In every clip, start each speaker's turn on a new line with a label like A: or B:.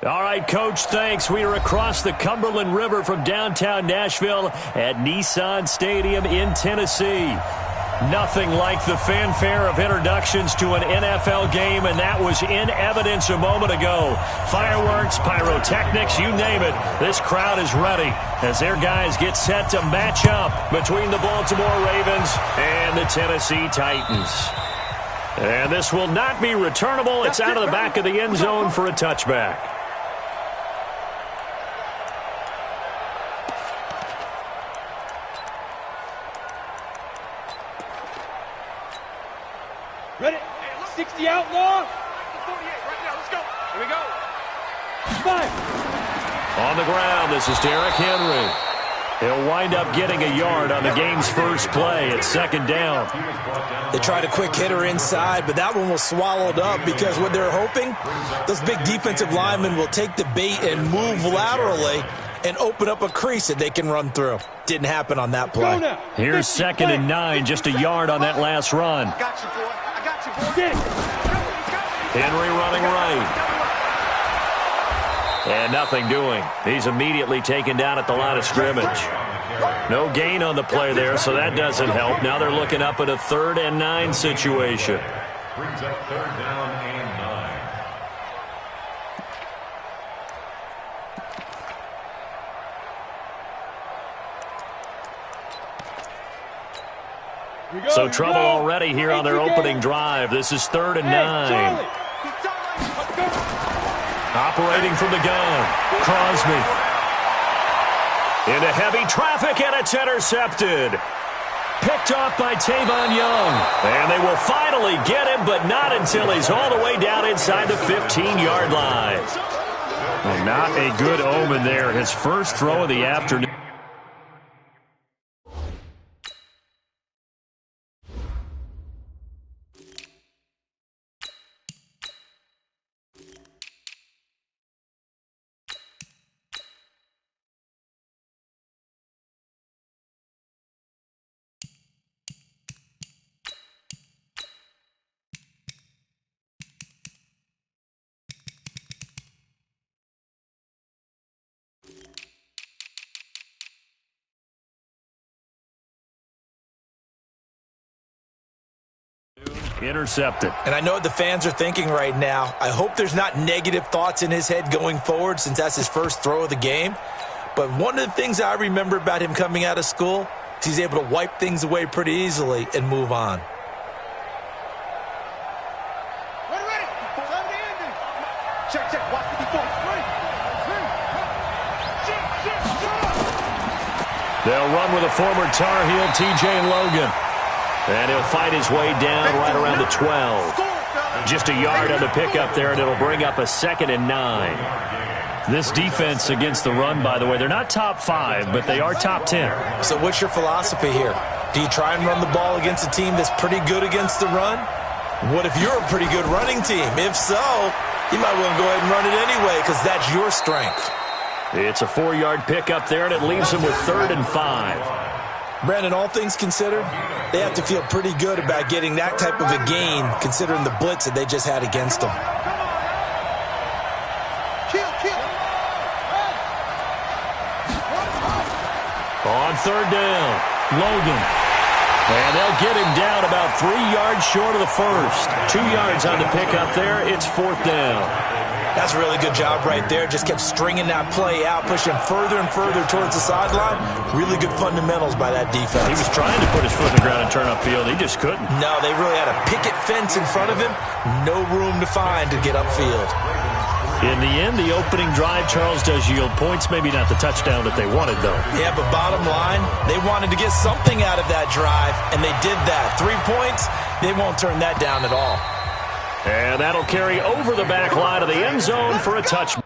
A: All right, Coach, thanks. We are across the Cumberland River from downtown Nashville at Nissan Stadium in Tennessee. Nothing like the fanfare of introductions to an NFL game, and that was in evidence a moment ago. Fireworks, pyrotechnics, you name it. This crowd is ready as their guys get set to match up between the Baltimore Ravens and the Tennessee Titans. And this will not be returnable. It's out of the back of the end zone for a touchback.
B: Ready? 60 outlaw. 48 right now. Let's go. Here we go. 5.
A: On the ground, this is Derrick Henry. He'll wind up getting a yard on the game's first play at second down.
C: They tried a quick hitter inside, but that one was swallowed up because what they're hoping, those big defensive linemen will take the bait and move laterally and open up a crease that they can run through. Didn't happen on that play.
A: Here's 2nd and 9, just a yard on that last run.
B: Got you, boy. I got you, boy.
A: Henry running right. And nothing doing. He's immediately taken down at the line of scrimmage. No gain on the play there, so that doesn't help. Now they're looking up at a 3rd and 9 situation.
D: Brings up 3rd down and 9.
A: So trouble already here on their opening drive. This is 3rd and 9. Operating from the gun, Crosby. Into heavy traffic, and it's intercepted. Picked off by Tavon Young. And they will finally get him, but not until he's all the way down inside the 15-yard line. Well, not a good omen there. His first throw of the afternoon. Intercepted.
C: And I know what the fans are thinking right now. I hope there's not negative thoughts in his head going forward since that's his first throw of the game. But one of the things I remember about him coming out of school is he's able to wipe things away pretty easily and move on.
B: Ready. Check. Watch the defense.
A: They'll run with a former Tar Heel, TJ Logan. And he'll fight his way down right around the 12. Just a yard on the pickup there, and it'll bring up a 2nd and 9. This defense against the run, by the way, they're not top 5, but they are top 10.
C: So what's your philosophy here? Do you try and run the ball against a team that's pretty good against the run? What if you're a pretty good running team? If so, you might want to go ahead and run it anyway because that's your strength.
A: It's a 4-yard pickup there, and it leaves them with 3rd and 5.
C: Brandon, all things considered, they have to feel pretty good about getting that type of a gain considering the blitz that they just had against them.
A: On 3rd down, Logan. And they'll get him down about 3 yards short of the first. 2 yards on the pickup there. It's 4th down.
C: That's a really good job right there. Just kept stringing that play out, pushing further and further towards the sideline. Really good fundamentals by that defense.
A: He was trying to put his foot in the ground and turn upfield. He just couldn't.
C: No, they really had a picket fence in front of him. No room to find to get upfield.
A: In the end, the opening drive, Charles, does yield points. Maybe not the touchdown that they wanted, though.
C: Yeah, but bottom line, they wanted to get something out of that drive, and they did that. 3 points, they won't turn that down at all.
A: And that'll carry over the back line of the end zone for a touchback.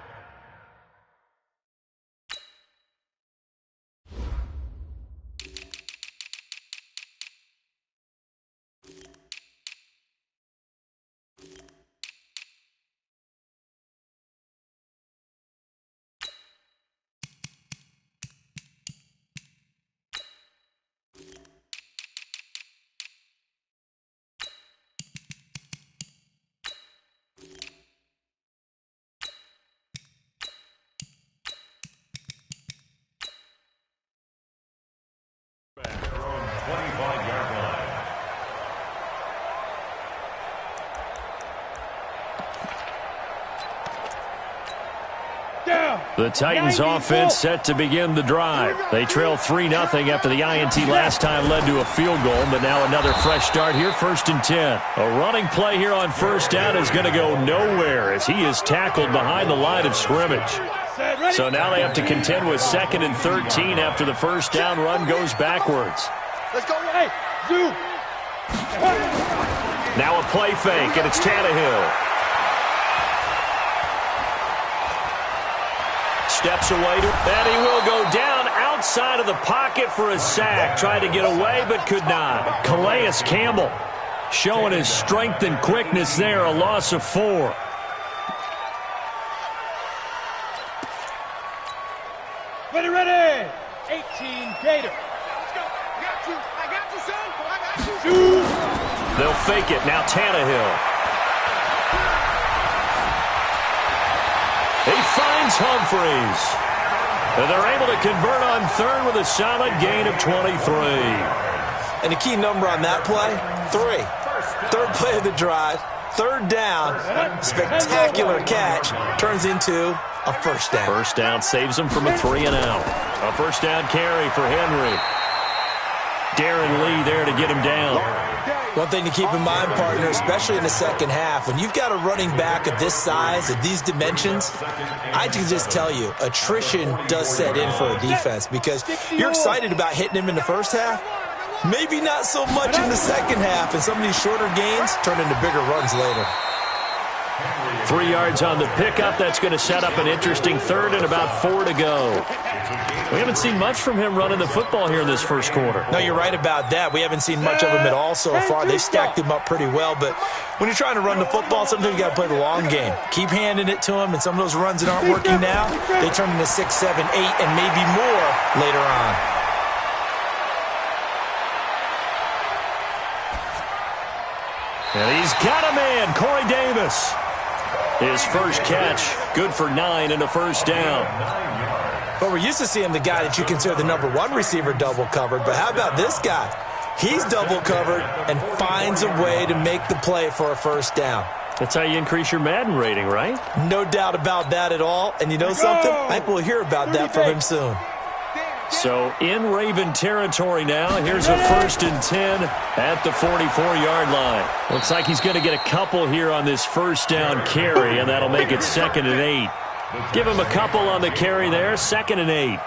A: The Titans offense set to begin the drive. They trail 3-0 after the INT last time led to a field goal, but now another fresh start here, 1st and 10. A running play here on 1st down is going to go nowhere as he is tackled behind the line of scrimmage. So now they have to contend with 2nd and 13 after the 1st down run goes backwards.
B: Let's go. Hey, zoom.
A: Now a play fake, and it's Tannehill. Steps away, and he will go down outside of the pocket for a sack. Tried to get away, but could not. Calais Campbell showing his strength and quickness there, a loss of 4.
B: Ready. 18 Gator. Let's go. I got you, son. I got you.
A: They'll fake it. Now Tannehill. He finds Humphreys. And they're able to convert on 3rd with a solid gain of 23.
C: And the key number on that play, 3. 3rd play of the drive, 3rd down, spectacular catch, turns into a 1st down.
A: 1st down saves him from a 3-and-out. A 1st down carry for Henry. Darren Lee there to get him down.
C: One thing to keep in mind, partner, especially in the 2nd half, when you've got a running back of this size, of these dimensions, I can just tell you, attrition does set in for a defense because you're excited about hitting him in the 1st half. Maybe not so much in the 2nd half, and some of these shorter gains turn into bigger runs later.
A: 3 yards on the pickup. That's going to set up an interesting 3rd and about 4 to go. We haven't seen much from him running the football here in this 1st quarter.
C: No, you're right about that. We haven't seen much of him at all so far. They've stacked him up pretty well, but when you're trying to run the football, sometimes you got to play the long game. Keep handing it to him, and some of those runs that aren't working now, they turn into 6, 7, 8, and maybe more later on.
A: And he's got a man, Corey Davis. His first catch, good for 9 and a 1st down.
C: But we're used to seeing the guy that you consider the number 1 receiver double covered. But how about this guy? He's double covered and finds a way to make the play for a 1st down.
A: That's how you increase your Madden rating, right?
C: No doubt about that at all. And you know something? I think we'll hear about that from him soon.
A: So in Raven territory now. Here's a 1st and 10 at the 44-yard line. Looks like he's going to get a couple here on this 1st down carry, and that'll make it 2nd and 8. Give him a couple on the carry there, 2nd and 8.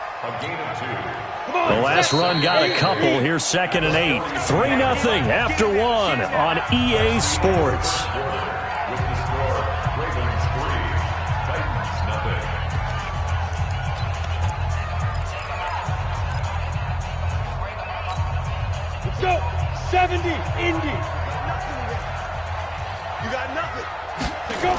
A: The last run got a couple. Here's 2nd and 8. 3-0 after 1 on EA Sports.
B: Let's go. 70, Indy. You got nothing. Let's go.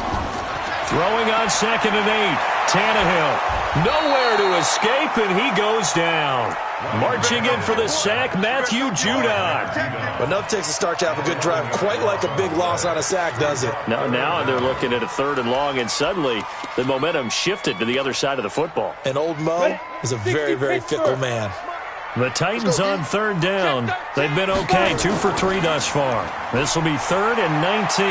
A: Throwing on 2nd and 8. Tannehill. Nowhere to escape, and he goes down. Marching in for the sack, Matthew Judon.
C: Enough takes a start to have a good drive. Quite like a big loss on a sack, does it?
A: Now they're looking at a 3rd and long, and suddenly the momentum shifted to the other side of the football.
C: And old Mo is a very, very fickle man.
A: The Titans on 3rd down. They've been okay, 2 for 3 thus far. This will be 3rd and 19.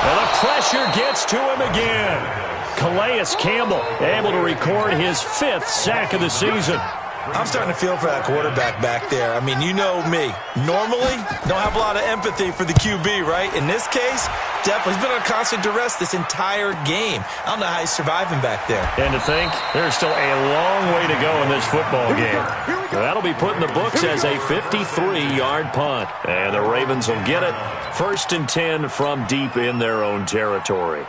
A: And the pressure gets to him again. Calais Campbell able to record his 5th sack of the season.
C: I'm starting to feel for that quarterback back there. I mean, you know me. Normally, don't have a lot of empathy for the QB, right? In this case, definitely. He's been on constant duress this entire game. I don't know how he's surviving back there.
A: And to think, there's still a long way to go in this football game. That'll be put in the books as a 53-yard punt. And the Ravens will get it. 1st and 10 from deep in their own territory.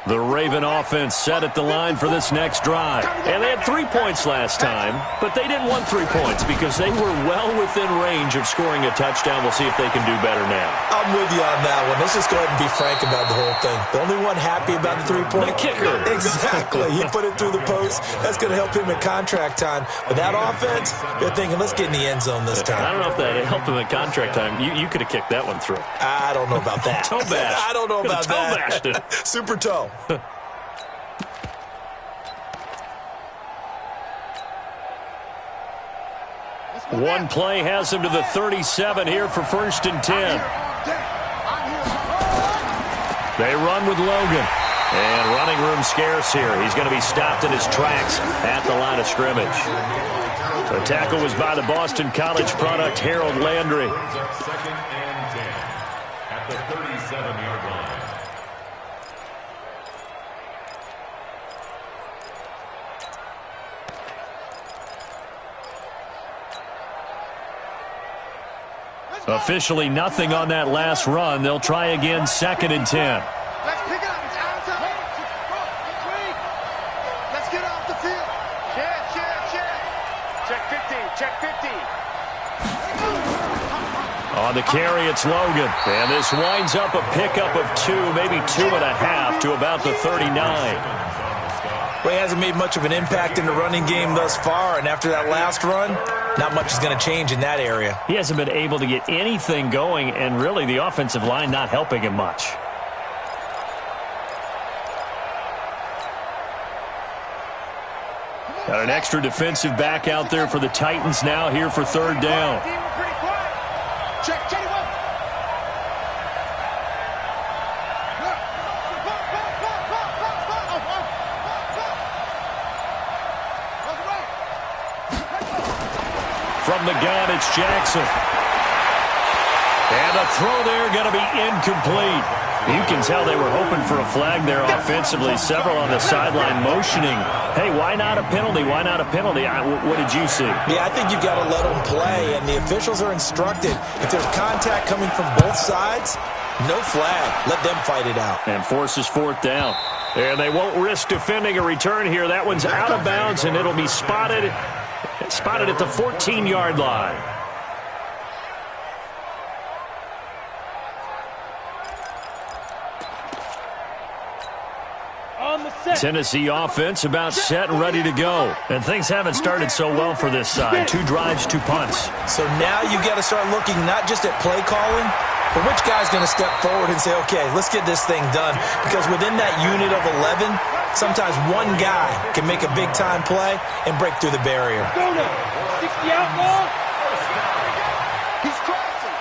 A: The Raven offense set at the line for this next drive. And they had 3 points last time, but they didn't want 3 points because they were well within range of scoring a touchdown. We'll see if they can do better now.
C: I'm with you on that one. Let's just go ahead and be frank about the whole thing. The only one happy about the 3-point?
A: The kicker.
C: Exactly. He put it through the post. That's going to help him in contract time. But that offense, they're thinking, let's get in the end zone this time.
A: I don't know if that helped him in contract time. You could have kicked that one through.
C: I don't know about that.
A: Toe bash.
C: I don't know about that.
A: Toe bashed it.
C: Super toe.
A: One play has him to the 37 here for 1st and 10. They run with Logan. And running room scarce here. He's going to be stopped in his tracks at the line of scrimmage. The tackle was by the Boston College product, Harold Landry.
D: Second and 10 at the 37-yard line.
A: Officially nothing on that last run. They'll try again, 2nd and 10.
B: Let's pick it up. It's outside. Let's get off the field. Check 50. Check 50.
A: On the carry, it's Logan. And this winds up a pickup of 2, maybe 2.5 to about the 39.
C: Well, he hasn't made much of an impact in the running game thus far, and after that last run, not much is going to change in that area.
A: He hasn't been able to get anything going, and really the offensive line not helping him much. Got an extra defensive back out there for the Titans now here for 3rd down.
B: Check 21.
A: From the gun, it's Jackson. And a throw there going to be incomplete. You can tell they were hoping for a flag there offensively. Several on the sideline motioning. Hey, why not a penalty? Why not a penalty? What did you see?
C: Yeah, I think you've got to let them play, and the officials are instructed. If there's contact coming from both sides, no flag. Let them fight it out.
A: And forces 4th down. And they won't risk defending a return here. That one's out of bounds, and it'll be spotted at the 14-yard line. Tennessee offense about set and ready to go. And things haven't started so well for this side. 2 drives, 2 punts.
C: So now you've got to start looking not just at play calling, but which guy's going to step forward and say, okay, let's get this thing done. Because within that unit of 11, sometimes one guy can make a big-time play and break through the barrier.
B: Go now. 60 outlaw. He's crossing.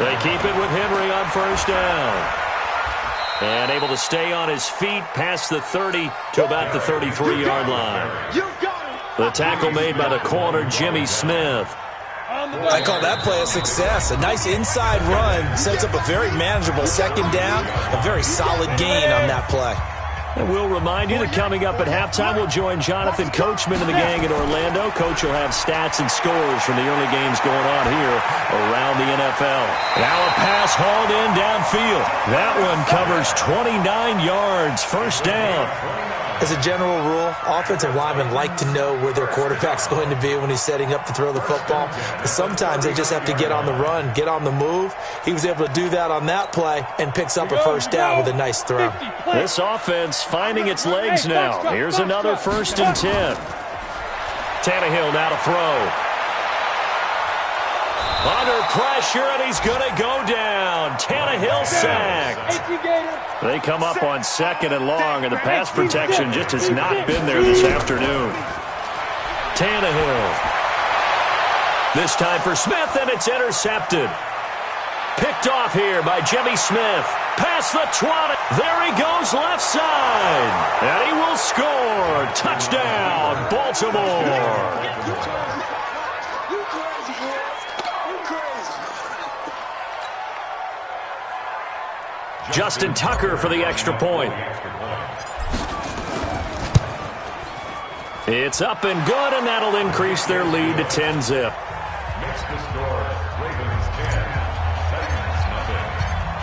A: They keep it with Henry on 1st down. And able to stay on his feet past the 30 to about the 33-yard line. The tackle made by the corner, Jimmy Smith.
C: I call that play a success. A nice inside run sets up a very manageable 2nd down, a very solid gain on that play.
A: And we'll remind you that coming up at halftime, we'll join Jonathan Coachman and the gang in Orlando. Coach will have stats and scores from the early games going on here around the NFL. Now a pass hauled in downfield. That one covers 29 yards, 1st down.
C: As a general rule, offensive linemen like to know where their quarterback's going to be when he's setting up to throw the football. But sometimes they just have to get on the run, get on the move. He was able to do that on that play and picks up a 1st down with a nice throw.
A: This offense finding its legs now. Here's another 1st and 10. Tannehill now to throw. Under pressure, and he's going to go down. Tannehill sacked. They come up on 2nd and long, and the pass protection just has not been there this afternoon. Tannehill. This time for Smith, and it's intercepted. Picked off here by Jimmy Smith. Past the 20. There he goes, left side. And he will score. Touchdown, Baltimore. Justin Tucker for the extra point. It's up and good, and that'll increase their lead to 10-zip.
D: Makes the score. Ravens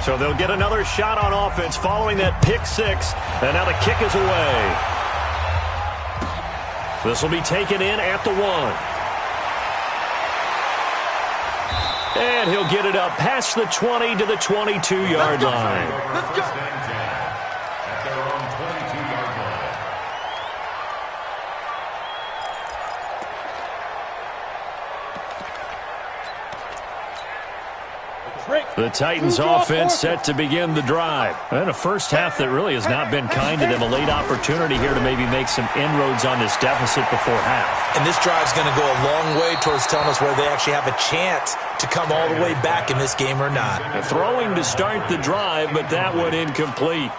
D: 10.
A: So they'll get another shot on offense following that pick 6, and now the kick is away. This will be taken in at the 1. And he'll get it up past the 20 to the 22-yard line.
D: Let's go. At their own 22-yard line.
A: The Titans offense set to begin the drive. And a first half that really has not been kind to them. A late opportunity here to maybe make some inroads on this deficit before half.
C: And this drive's going to go a long way towards telling us whether they actually have a chance to come all the way back in this game or not.
A: Throwing to start the drive, but that one incomplete.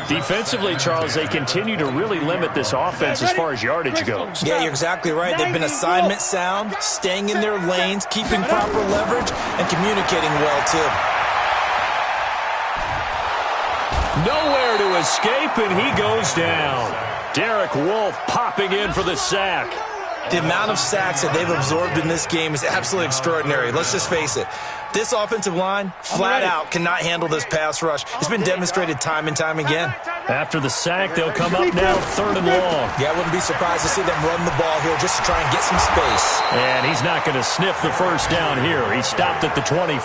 A: Defensively, Charles, they continue to really limit this offense as far as yardage goes.
C: Yeah, you're exactly right. They've been assignment sound, staying in their lanes, keeping proper leverage, and communicating well, too.
A: Nowhere to escape, and he goes down. Derek Wolfe popping in for the sack.
C: The amount of sacks that they've absorbed in this game is absolutely extraordinary. Let's just face it. This offensive line, flat out, cannot handle this pass rush. It's been demonstrated time and time again.
A: After the sack, they'll come up now 3rd and long.
C: Yeah, I wouldn't be surprised to see them run the ball here just to try and get some space.
A: And he's not going to sniff the first down here. He stopped at the 25.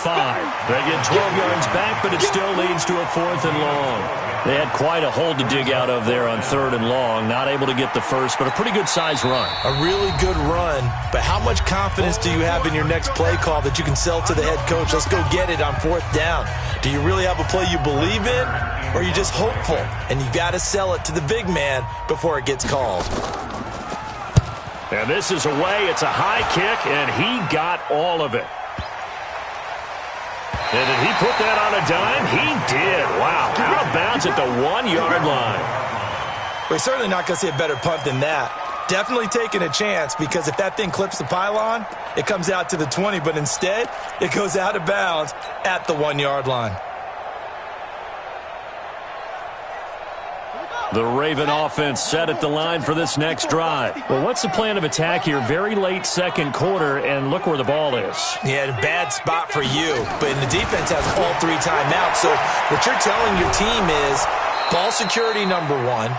A: They get 12 yards back, but it still leads to a 4th and long. They had quite a hole to dig out of there on 3rd and long. Not able to get the first, but a pretty good-sized run.
C: A really good run, but how much confidence do you have in your next play call that you can sell to the head coach? Let's go get it on 4th down. Do you really have a play you believe in, or are you just hopeful? And you got to sell it to the big man before it gets called.
A: And this is away. It's a high kick, and he got all of it. And did he put that on a dime? He did. Wow. Out of bounds at the 1-yard line.
C: We're certainly not going to see a better punt than that. Definitely taking a chance, because if that thing clips the pylon, it comes out to the 20, but instead, it goes out of bounds at the 1-yard line.
A: The Raven offense set at the line for this next drive. Well, what's the plan of attack here? Very late second quarter, and look where the ball is.
C: Yeah, a bad spot for you, but the defense has all 3 timeouts. So what you're telling your team is ball security number 1.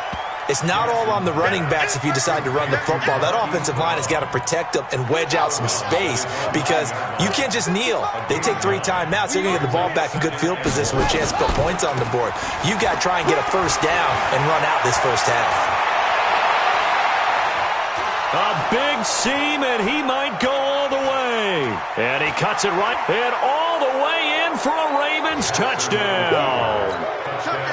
C: It's not all on the running backs if you decide to run the football. That offensive line has got to protect them and wedge out some space, because you can't just kneel. They take 3 timeouts. They're going to get the ball back in good field position with a chance to put points on the board. You've got to try and get a first down and run out this first half.
A: A big seam, and he might go all the way. And he cuts it right, and all the way in for a Ravens touchdown.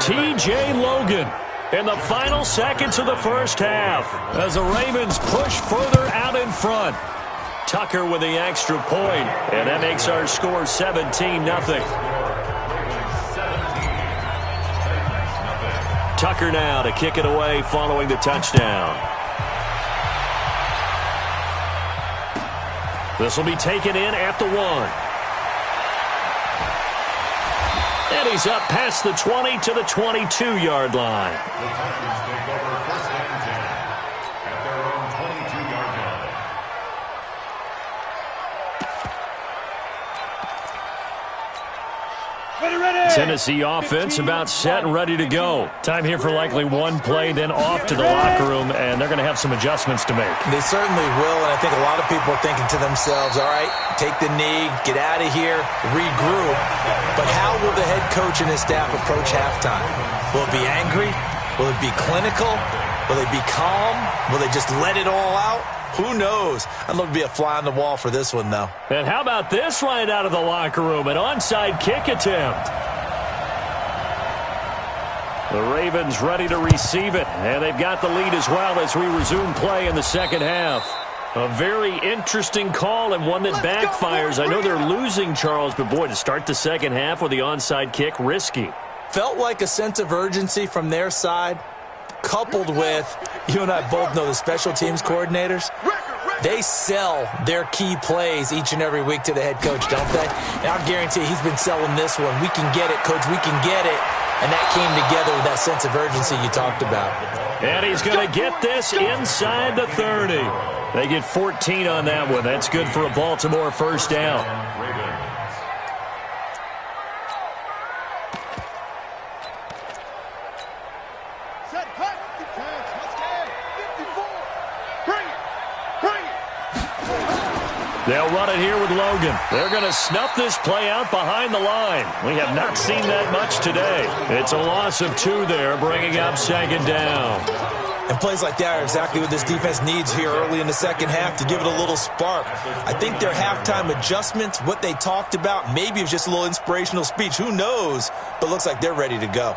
A: T.J. Logan in the final seconds of the first half as the Ravens push further out in front. Tucker with the extra point, and that makes our score 17-0. Tucker now to kick it away following the touchdown. This will be taken in at the 1. And he's up past the 20 to the 22-yard line.
D: The Titans take over 1st and 10 at their own 22-yard line.
A: Tennessee offense about set and ready to go. Time here for likely one play, then off to the locker room, and they're going to have some adjustments to make.
C: They certainly will, and I think a lot of people are thinking to themselves, all right, take the knee, get out of here, regroup. But how will the head coach and his staff approach halftime? Will it be angry? Will it be clinical? Will they be calm? Will they just let it all out? Who knows? I'd love to be a fly on the wall for this one, though.
A: And how about this right out of the locker room? An onside kick attempt. The Ravens ready to receive it, and they've got the lead as well as we resume play in the second half. A very interesting call and one that backfires. I know they're losing, Charles, but boy, to start the second half with the onside kick, risky.
C: Felt like a sense of urgency from their side, coupled with, you and I both know the special teams coordinators, they sell their key plays each and every week to the head coach, don't they? And I guarantee he's been selling this one. We can get it, coach, we can get it. And that came together with that sense of urgency you talked about.
A: And he's going to get this inside the 30. They get 14 on that one. That's good for a Baltimore first down.
B: Set, hut, defense, let's get 54. Bring it, bring it.
A: They'll run it here with Logan. They're going to snuff this play out behind the line. We have not seen that much today. It's a loss of 2 there, bringing up second down.
C: And plays like that are exactly what this defense needs here early in the second half to give it a little spark. I think their halftime adjustments, what they talked about, maybe it was just a little inspirational speech. Who knows? But looks like they're ready to go.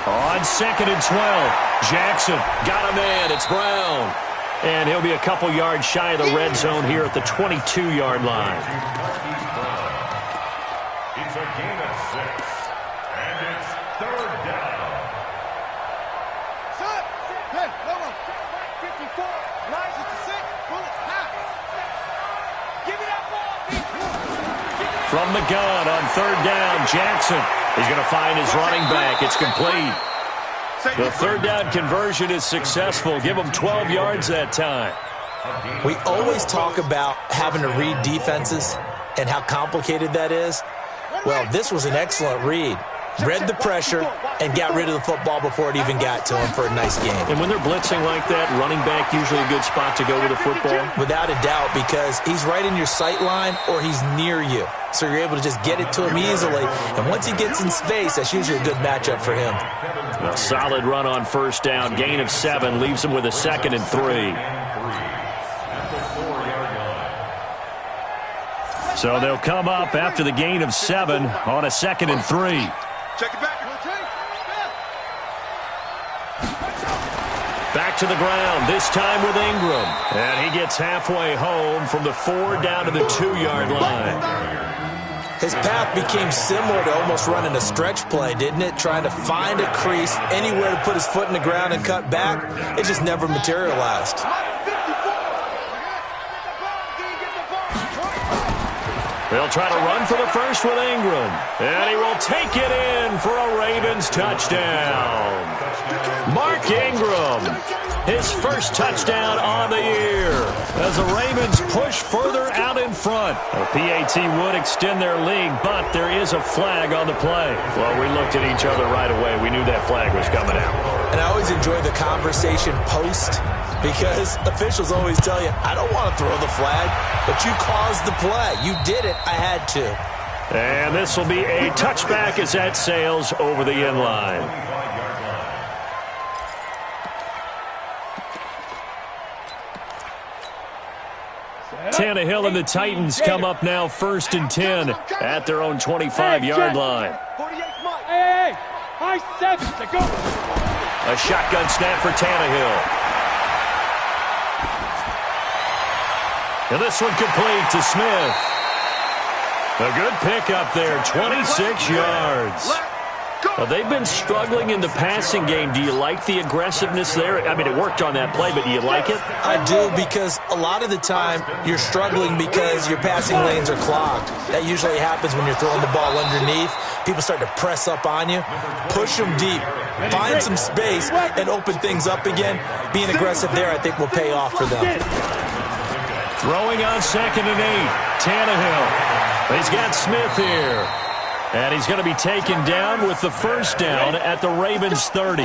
A: On 2nd and 12, Jackson got a man. It's Brown. And he'll be a couple yards shy of the red zone here at the 22-yard line.
D: It's a gain of 6, and it's 3rd down.
B: Son, hey, lower, 54, rises to 6, bullets high. Give me that ball,
A: From the gun on 3rd down, Jackson. He's going to find his running back. It's complete. The 3rd down conversion is successful. Give him 12 yards that time.
C: We always talk about having to read defenses and how complicated that is. Well, this was an excellent read. Read the pressure and got rid of the football before it even got to him for a nice game.
A: And when they're blitzing like that, running back usually a good spot to go with the football?
C: Without a doubt, because he's right in your sight line or he's near you. So you're able to just get it to him easily. And once he gets in space, that's usually a good matchup for him.
A: A solid run on 1st down. Gain of 7 leaves him with a 2nd and 3. So they'll come up after the gain of 7 on a 2nd and 3.
B: Check it back.
A: Back to the ground, this time with Ingram. And he gets halfway home from the 4 down to the 2-yard line.
C: His path became similar to almost running a stretch play, didn't it? Trying to find a crease, anywhere to put his foot in the ground and cut back. It just never materialized.
A: They'll try to run for the first with Ingram. And he will take it in for a Ravens touchdown. Mark Ingram, his first touchdown on the year as the Ravens push further out in front. A PAT would extend their lead, but there is a flag on the play. Well, we looked at each other right away. We knew that flag was coming out.
C: And I always enjoy the conversation post because officials always tell you, I don't want to throw the flag, but you caused the play. You did it. I had to.
A: And this will be a touchback as that sails over the end line. Tannehill and the Titans come up now 1st and 10 at their own 25-yard line.
B: Hey, high 7 to go.
A: A shotgun snap for Tannehill. And this one complete to Smith. A good pickup there, 26 yards. Now, they've been struggling in the passing game. Do you like the aggressiveness there? I mean, it worked on that play, but do you like it?
C: I do, because a lot of the time you're struggling because your passing lanes are clogged. That usually happens when you're throwing the ball underneath. People start to press up on you. Push them deep. Find some space and open things up again. Being aggressive there, I think, will pay off for them.
A: Throwing on 2nd and 8. Tannehill. He's got Smith here. And he's going to be taken down with the 1st down at the Ravens 30.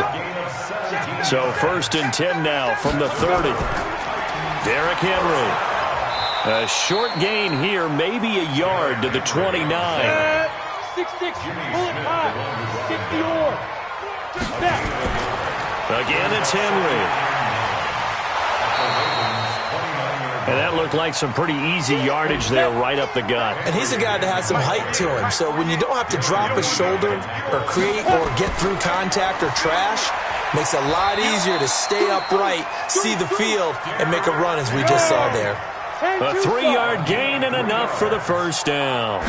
A: So 1st and 10 now from the 30. Derrick Henry. A short gain here, maybe a yard to the 29.
B: 6-6, bullet high, 60 or.
A: Again, it's Henry. And that looked like some pretty easy yardage there right up the gut.
C: And he's a guy that has some height to him. So when you don't have to drop a shoulder or create or get through contact or trash, makes it a lot easier to stay upright, see the field, and make a run as we just saw there.
A: A 3-yard gain and enough for the 1st down.